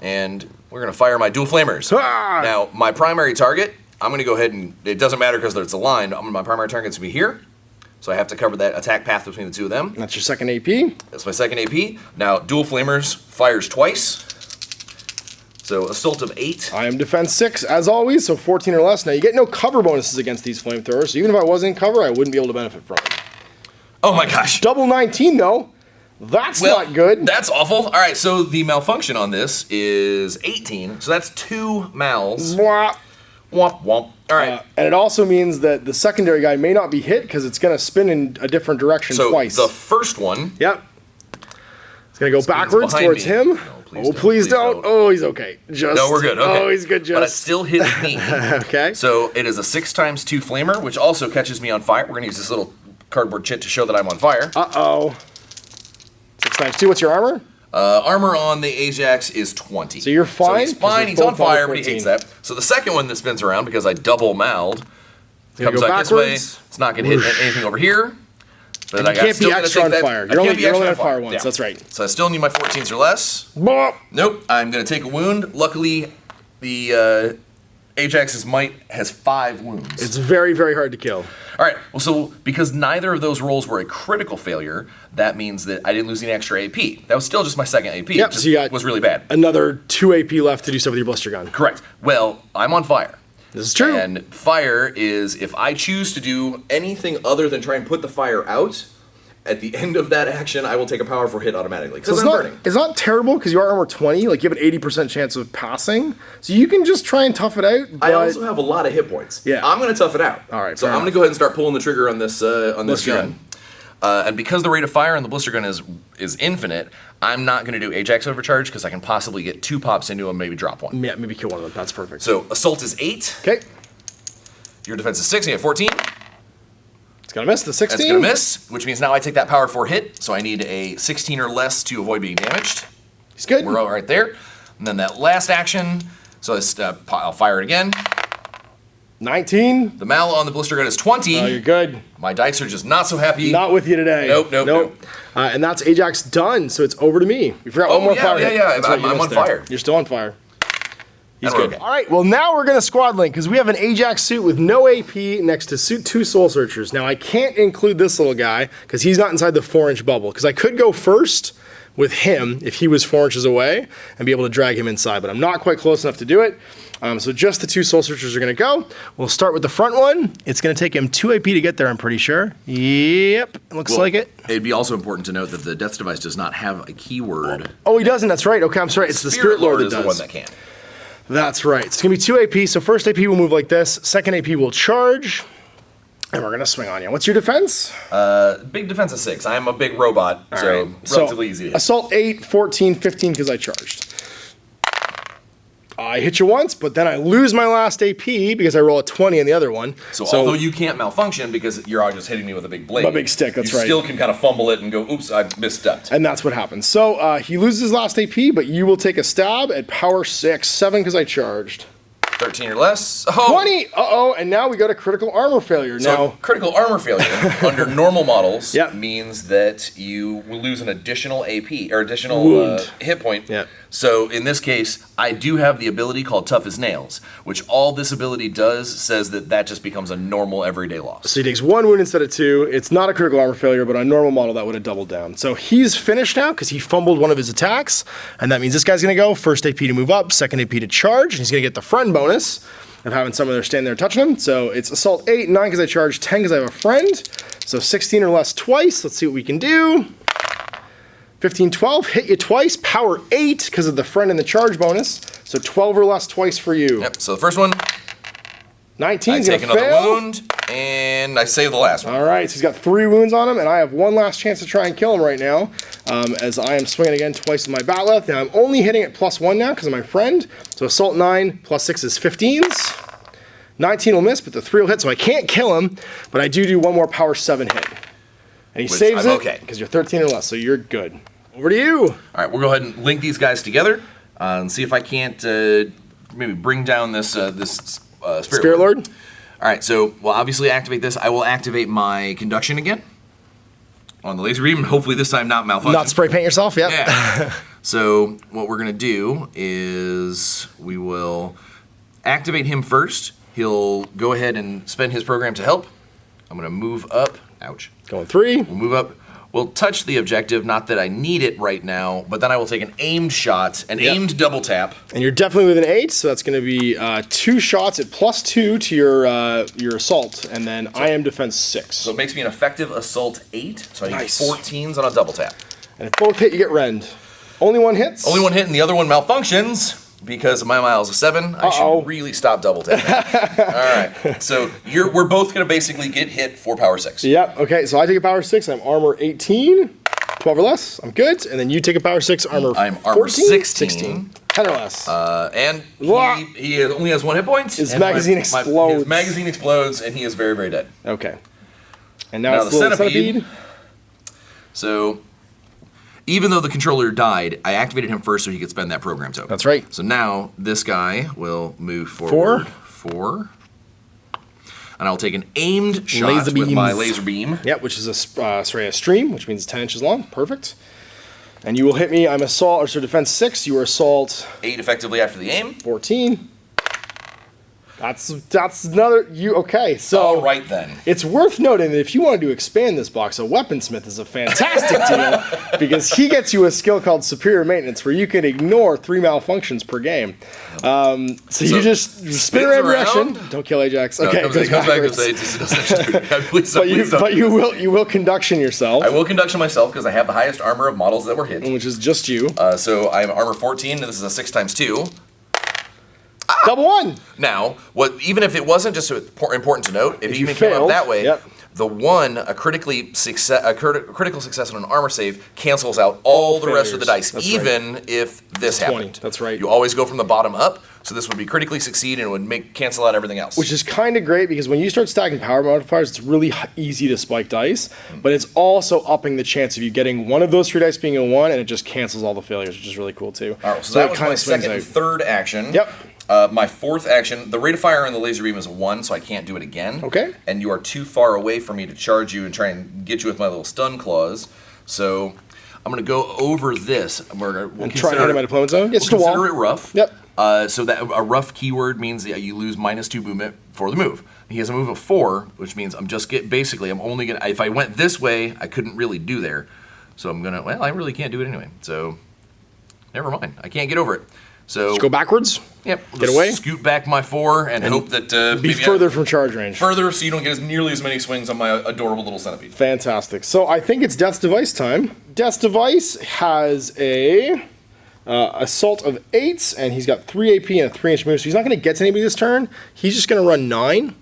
and we're going to fire my dual flamers. Ah! Now, my primary target, I'm going to go ahead and, it doesn't matter because it's aligned, my primary target's going to be here, so I have to cover that attack path between the two of them. That's your second AP. That's my second AP. Now, dual flamers fires twice, so assault of 8. I am defense 6, as always, so 14 or less. Now, you get no cover bonuses against these flamethrowers, so even if I wasn't in cover, I wouldn't be able to benefit from it. Oh my gosh. Double 19, though. That's Well, not good. That's awful. All right, so the malfunction on this is 18, so that's 2 mals. Blah. Womp womp. All right. And it also means that the secondary guy may not be hit because it's going to spin in a different direction So twice. the first one. Yep. It's going to go backwards behind towards me. him. No, please Don't. Oh, he's okay. Just. No, we're good. Okay. Oh, he's good. Just. But it still hits me. Okay. So it is a 6x2 flamer, which also catches me on fire. We're gonna use this little cardboard chit to show that I'm on fire. Uh-oh. 6 times 2. What's your armor? Armor on the Ajax is 20. So you're fine? So he's fine. He's Both on fire, but he 14. hates that. So the second one that spins around, because I double maled, Gonna comes go out this way. backwards. It's not gonna hit anything over here. But And you can't be extra on fire. You're only on fire once. Yeah. That's right. So I still need my 14s or less. Bop. Nope, I'm going to take a wound. Luckily, the Ajax's might has 5 wounds. It's very, very hard to kill. All right, well, so because neither of those rolls were a critical failure, that means that I didn't lose any extra AP. That was still just my second AP. Yep, It just so you got was really bad. Another 2 AP left to do stuff with your blister gun. Correct. Well, I'm on fire. This is true. And fire is, if I choose to do anything other than try and put the fire out, at the end of that action, I will take a powerful hit automatically. So Because it's I'm not, burning. it's not terrible because you are armor 20. Like, you have an 80% chance of passing. So you can just try and tough it out. But I also have a lot of hit points. Yeah. I'm going to tough it out. All right, So fair I'm going to enough. go ahead and start pulling the trigger on this Blister gun. And because the rate of fire on the blister gun is infinite, I'm not going to do Ajax overcharge because I can possibly get 2 pops into him, maybe drop 1. yeah, maybe kill one of them. That's perfect. So assault is 8. Okay. Your defense is 6. And you have 14. It's going to miss the 16. That's going to miss, which means now I take that power 4 hit. So I need a 16 or less to avoid being damaged. He's good. We're all right there. And then that last action, so I'll fire it again. 19. The mal on the blister gun is 20. Oh, you're good. My dice are just not so happy. Not with you today. Nope. And that's Ajax done, so it's over to me. We forgot Oh, one more yeah, fire yeah, hit. yeah. That's right, you I'm missed on there. fire. You're still on fire. He's And we're good. okay. All right, well, now we're going to squad link because we have an Ajax suit with no AP next to suit 2 Soul Searchers. Now, I can't include this little guy because he's not inside the 4-inch bubble because I could go first with him if he was 4 inches away and be able to drag him inside, but I'm not quite close enough to do it. So just the 2 Soul Searchers are going to go. We'll start with the front one. It's going to take him 2 AP to get there, I'm pretty sure. Yep, looks Well, like it. It'd be also important to note that the Death Device does not have a keyword. Oh, he doesn't. That's right. Okay, I'm sorry. It's the Spirit Lord that is does. the one that can. That's right. It's going to be 2 AP. So first AP will move like this. Second AP will charge. And we're going to swing on you. What's your defense? Big defense of 6. I'm a big robot, so Right. relatively easy to hit. Assault 8, 14, 15 because I charged. I hit you once, but then I lose my last AP because I roll a 20 on the other one. So although you can't malfunction because you're all just hitting me with a big blade, A big stick, that's you right. still can kind of fumble it and go, oops, I misstepped. And that's what happens. So he loses his last AP, but you will take a stab at power 6, 7 because I charged. 13 or less. Oh, 20! Uh-oh, and now we go to critical armor failure. So Now, critical armor failure under normal models Yep. means that you will lose an additional AP or additional Wound. hit point. Yep. So in this case, I do have the ability called Tough as Nails, which all this ability does says that just becomes a normal everyday loss. so he takes 1 wound instead of 2. It's not a critical armor failure, but on a normal model, that would have doubled down. So he's finished now because he fumbled one of his attacks. And that means this guy's going to go first AP to move up, second AP to charge, and he's going to get the friend bonus. of having someone there standing there touching them. So it's assault 8, 9 because I charge, 10 because I have a friend. So 16 or less twice. Let's see what we can do. 15, 12, hit you twice. Power 8 because of the friend and the charge bonus. So 12 or less twice for you. Yep. So the first one, 19 I is take going to another fail. wound, and I save the last one. All right, so he's got 3 wounds on him, and I have one last chance to try and kill him right now, as I am swinging again twice with my Bat'leth. Now I'm only hitting at +1 now because of my friend. So assault 9 plus 6 is 15s. 19 will miss, but the 3 will hit, so I can't kill him, but I do one more power 7 hit. And he saves I'm it okay. because you're 13 or less, so you're good. Over to you. All right, we'll go ahead and link these guys together and see if I can't maybe bring down this Spirit Lord. All right, so we'll obviously activate this. I will activate my conduction again on the laser beam. Hopefully this time not malfunction. Not spray paint yourself, yep. Yeah. So what we're gonna do is we will activate him first. He'll go ahead and spend his program to help. I'm gonna move up. Ouch. Going 3. We'll move up. We'll touch the objective, not that I need it right now, but then I will take an aimed shot, an aimed double tap. And you're definitely with an 8, so that's going to be 2 shots at +2 to your assault, and then I am defense 6. So it makes me an effective assault 8, so I need Nice. 14s on a double tap. And if both hit, you get rend. Only one hits? Only one hit and the other one malfunctions because my mile's a 7. I should really stop double tapping. All right, so we're both going to basically get hit for power 6. Yep, okay, so I take a power 6, I'm armor 18, 12 or less, I'm good. And then you take a power 6, armor I'm 14, armor 16. 10 or less. And Wah! he only has 1 hit point. His and magazine explodes. His magazine explodes, and he is very, very dead. Okay. And now it's the the little centipede. centipede. So, even though the controller died, I activated him first so he could spend that program token. That's right. So now this guy will move forward 4. And I'll take an aimed shot Laser with my beams. laser beam. Yep, which is a stream, which means 10 inches long. Perfect. And you will hit me. I'm assault, or so defense 6. You are assault 8 effectively after the aim. 14. That's another okay. So All right then. it's worth noting that if you wanted to expand this box, a weaponsmith is a fantastic deal because he gets you a skill called Superior Maintenance, where you can ignore 3 malfunctions per game. So you just spin around direction. Don't kill Ajax. No, Okay, it it comes goes back to backwards. say, it doesn't please don't, please don't. But you will conduction yourself, I will conduction myself because I have the highest armor of models that were hit. which is just you. So I'm armor 14, and this is a 6 times 2. Double 1. Now, even if it wasn't just important to note, if you you even came up failed, that way, yep. the 1, a critical success on an armor save cancels out all the rest of the failures. dice, That's even if this 20. happened. That's right. You always go from the bottom up, so this would be critically succeed and it would cancel out everything else. Which is kind of great because when you start stacking power modifiers, it's really easy to spike dice, but it's also upping the chance of you getting one of those 3 dice being a 1, and it just cancels all the failures, which is really cool too. All right, so that was my kinda swings second and out. third action. Yep. My 4th action, the rate of fire on the laser beam is a 1, so I can't do it again. Okay. And you are too far away for me to charge you and try and get you with my little stun claws. So I'm going to go over this. We'll Try to hit him at deployment zone. It's just a consider wall. it rough. Yep. So that a rough keyword means that you lose -2 movement for the move. He has a move of 4, which means I'm only gonna. If I went this way, I couldn't really do there. So I'm gonna. Well, I really can't do it anyway. So never mind. I can't get over it. So Just go backwards. Yep. Get away. Scoot back my 4 and hope that Be maybe further from charge range. further, so you don't get nearly as many swings on my adorable little centipede. Fantastic. So I think it's Death's Device time. Death's Device has a assault of 8, and he's got 3 AP and a 3-inch move, so he's not going to get to anybody this turn. He's just going to run 9,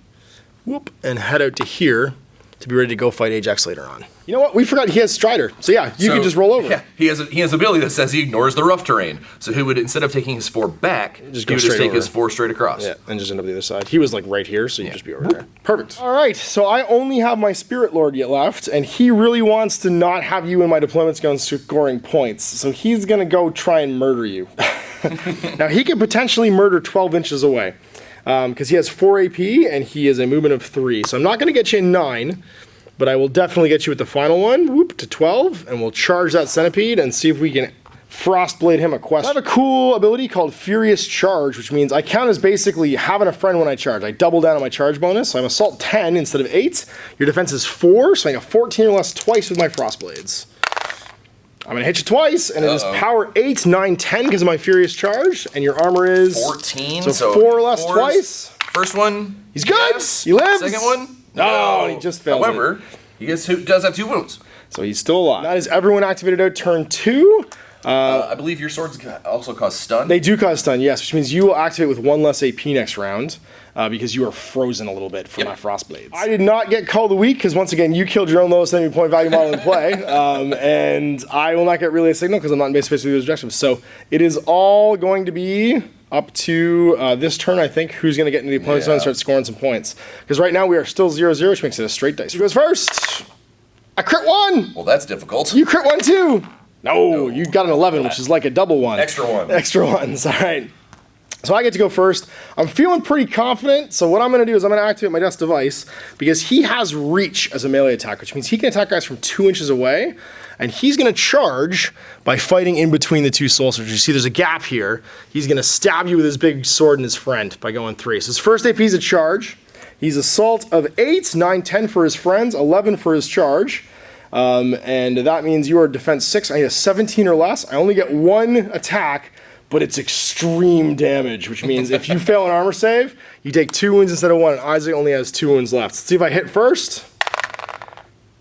whoop, and head out to here to be ready to go fight Ajax later on. You know what? We forgot he has Strider. So yeah, you can just roll over. Yeah, he has an ability that says he ignores the rough terrain. So he would, instead of taking his 4 back, Just he go would just straight take over. his 4 straight across. Yeah, and just end up the other side. He was like right here, so you just be over there. Perfect. All right, so I only have my Spirit Lord yet left, and he really wants to not have you in my deployments going scoring points. So he's gonna go try and murder you. Now he could potentially murder 12 inches away, because he has 4 AP and he has a movement of 3. So I'm not gonna get you in 9. But I will definitely get you with the final one, whoop, to 12, and we'll charge that centipede and see if we can Frostblade him a quest. I have a cool ability called Furious Charge, which means I count as basically having a friend when I charge. I double down on my charge bonus, so I'm assault 10 instead of 8. Your defense is 4, so I got 14 or less twice with my Frostblades. I'm gonna hit you twice, and it is power 8, 9, 10 because of my Furious Charge, and your armor is 14. So 4 or less twice. First one, He's good. yes. He lives. Second one, No, he just fails it. However, he does have 2 wounds. So he's still alive. That is everyone activated out turn 2. I believe your swords also cause stun. They do cause stun, yes, which means you will activate with 1 less AP next round because you are frozen a little bit from my frost blades. I did not get Call of the Week because once again you killed your own lowest enemy point value model in play, and I will not get Relay Signal because I'm not in base space with those objectives. So it is all going to be up to this turn, I think, who's going to get into the opponent's zone and start scoring some points. Because right now we are still 0-0, which makes it a straight dice. Who goes first? I crit 1! Well, that's difficult. You crit 1 too! No, you got an 11, which is like a double 1. Extra 1. Extra 1s, all right. So I get to go first. I'm feeling pretty confident, so what I'm going to do is I'm going to activate my Death's Device because he has reach as a melee attack, which means he can attack guys from 2 inches away, and he's going to charge by fighting in between the 2 soul searchers. You see there's a gap here. He's going to stab you with his big sword and his friend by going 3. So his first AP is a charge. He's Assault of 8, 9, 10 for his friends, 11 for his charge. And that means you are defense 6. I need a 17 or less. I only get 1 attack, but it's extreme damage, which means if you fail an armor save, you take 2 wounds instead of 1, and Isaac only has 2 wounds left. Let's see if I hit first.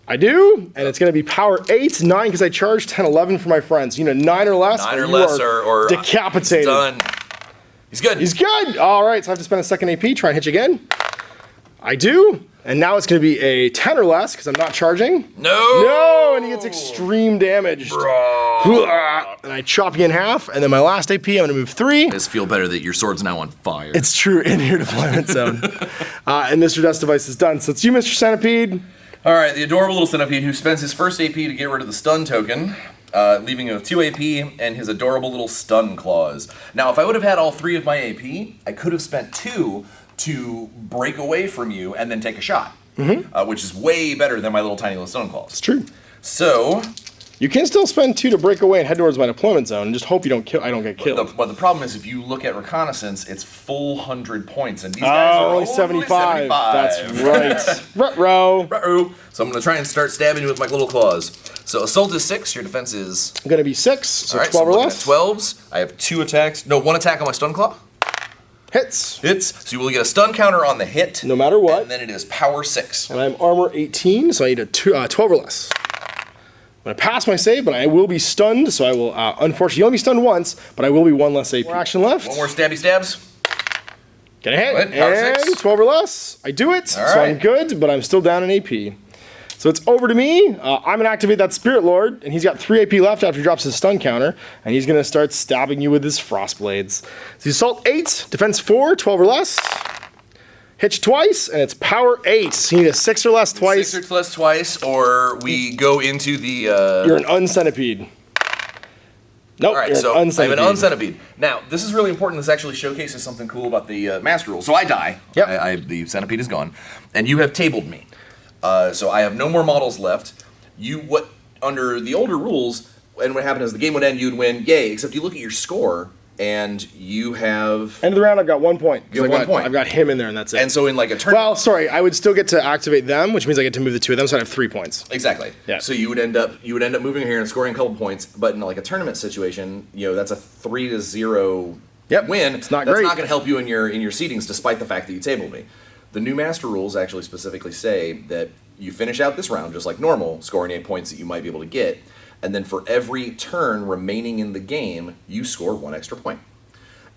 I do, and it's going to be power 8, 9 because I charged, 10, 11 for my friends. 9 or less, 9 or less, or decapitated. Done. He's good. He's good. All right, so I have to spend a second AP, try and hit you again. I do. And now it's going to be a 10 or less because I'm not charging. No, and he gets extreme damage. Bro. And I chop you in half. And then my last AP, I'm going to move 3. I just feel better that your sword's now on fire. It's true, in your deployment zone. And Mr. Death's Device is done. So it's you, Mr. Centipede. All right, the adorable little centipede who spends his first AP to get rid of the stun token, leaving him with 2 AP and his adorable little stun claws. Now, if I would have had all 3 of my AP, I could have spent 2 to break away from you and then take a shot, which is way better than my little tiny little stun claws. It's true. So you can still spend 2 to break away and head towards my deployment zone and just hope you don't kill. I don't get killed. But the problem is, if you look at reconnaissance, it's full 100 points, and these guys are only 75. That's right. Ruh-roh. Ruh-roh. So I'm going to try and start stabbing you with my little claws. So assault is 6. Your defense is I'm going to be 6. So all right, 12 so or I'm less. looking at 12s. I have 2 attacks. No, 1 attack on my stun claw. Hits. So you will get a stun counter on the hit. No matter what. And then it is power 6. And I'm armor 18, so I need a 12 or less. I'm going to pass my save, but I will be stunned, so I will, unfortunately, only be stunned once, but I will be 1 less AP. More action left. 1 more stabby stabs. Get a hit. What? Power And 6. 12 or less. I do it, All so I'm right. good, but I'm still down in AP. So it's over to me. I'm going to activate that Spirit Lord, and he's got 3 AP left after he drops his stun counter, and he's going to start stabbing you with his Frost Blades. So Assault 8, Defense 4, 12 or less. Hitch twice, and it's power 8. So you need a 6 or less twice. 6 or less twice, or we go into the... You're an uncenipede. Nope, All right, you're so an I have an uncenipede. uncenipede. Now, this is really important. This actually showcases something cool about the master rule. So I die. Yep. The centipede is gone, and you have tabled me. So I have no more models left. Under the older rules, and what happened is the game would end, you'd win, yay, except you look at your score, and you have... End of the round, I've got 1 point. You have 1 point. I've got him in there, and that's it. And so in like a turn... Well, sorry, I would still get to activate them, which means I get to move the 2 of them, so I have 3 points. Exactly. Yeah. So you would end up moving here and scoring a couple points, but in like a tournament situation, that's a 3-0 win. It's not That's great. not going to help you in your seedings, despite the fact that you tabled me. The new master rules actually specifically say that you finish out this round just like normal, scoring 8 points that you might be able to get, and then for every turn remaining in the game, you score 1 extra point.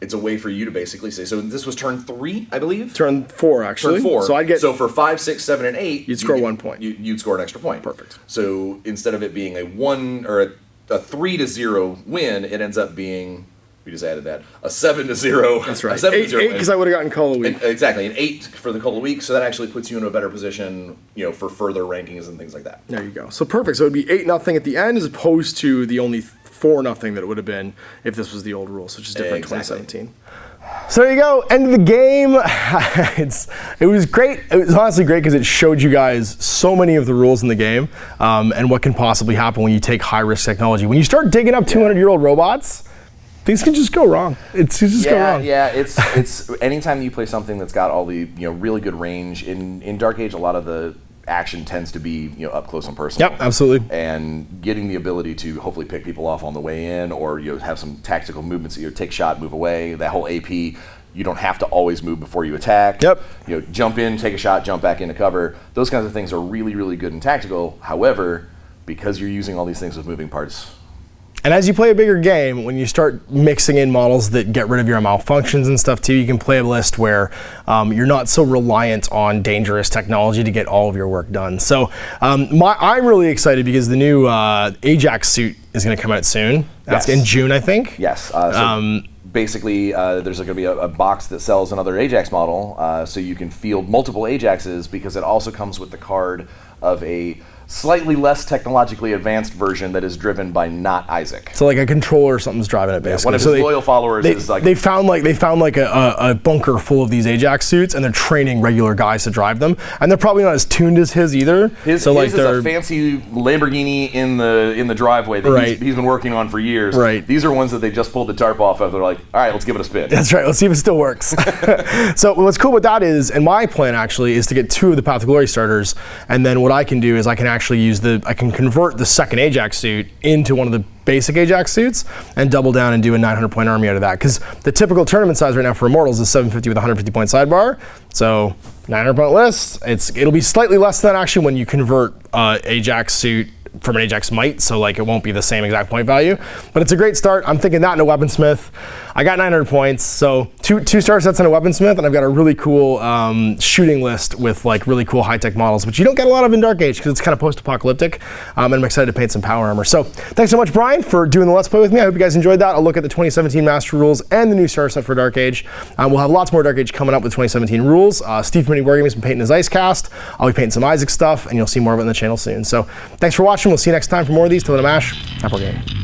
It's a way for you to basically say, so this was turn 3, I believe? Turn 4, actually. Turn 4. So I'd get... So for 5, 6, 7, and 8... You'd score 1 point. You'd score an extra point. Perfect. So instead of it being a 1 or a 3-0 win, it ends up being... We just added that. A 7-0. That's right. A 7-0 8 because I would have gotten Call of the Week. Exactly. An 8 for the Call of the Week, so that actually puts you in a better position, for further rankings and things like that. There you go. So perfect. So it would be 8-0 at the end as opposed to the only 4-0 that it would have been if this was the old rules, which is different in Exactly. 2017. So there you go, end of the game. It was great. It was honestly great because it showed you guys so many of the rules in the game and what can possibly happen when you take high-risk technology. When you start digging up 200-year-old robots, things can just go wrong. It's just go wrong. Yeah, it's anytime you play something that's got all the really good range in Dark Age, a lot of the action tends to be up close and personal. Yep, absolutely. And getting the ability to hopefully pick people off on the way in, or have some tactical movements, take shot, move away. That whole AP You don't have to always move before you attack. Yep. You know, jump in, take a shot, jump back into cover. Those kinds of things are really, really good in tactical. However, because you're using all these things with moving parts. And as you play a bigger game, when you start mixing in models that get rid of your malfunctions and stuff too, you can play a list where you're not so reliant on dangerous technology to get all of your work done. So I'm really excited because the new Ajax suit is going to come out soon. That's in June, I think. Yes. Basically, there's going to be a box that sells another Ajax model, so you can field multiple Ajaxes, because it also comes with the card of a slightly less technologically advanced version that is driven by not Isaac. So like a controller or something's driving it, basically. One of his loyal followers is like... They found like a bunker full of these Ajax suits, and they're training regular guys to drive them. And they're probably not as tuned as his either. His is a fancy Lamborghini in the driveway that he's been working on for years. Right. These are ones that they just pulled the tarp off of. They're like, all right, let's give it a spin. That's right. Let's see if it still works. So what's cool with that is, and my plan actually is to get 2 of the Path of Glory starters, and then what I can do is I can actually use I can convert the second Ajax suit into one of the basic Ajax suits and double down and do a 900-point army out of that. Because the typical tournament size right now for Immortals is 750 with a 150-point sidebar. So 900-point list, it'll be slightly less than that actually when you convert Ajax suit from an Ajax Might, so like it won't be the same exact point value. But it's a great start. I'm thinking that in a Weaponsmith. I got 900 points, so two star sets in a Weaponsmith, and I've got a really cool shooting list with like really cool high-tech models, which you don't get a lot of in Dark Age because it's kind of post-apocalyptic, and I'm excited to paint some power armor. So thanks so much, Brian, for doing the Let's Play with me. I hope you guys enjoyed that. I'll look at the 2017 Master Rules and the new starter set for Dark Age. We'll have lots more Dark Age coming up with 2017 rules. Steve from Mini Wargaming has been painting his Icecast. I'll be painting some Isaac stuff, and you'll see more of it on the channel soon. So thanks for watching. We'll see you next time for more of these. Till then, I'm Ash. Happy game.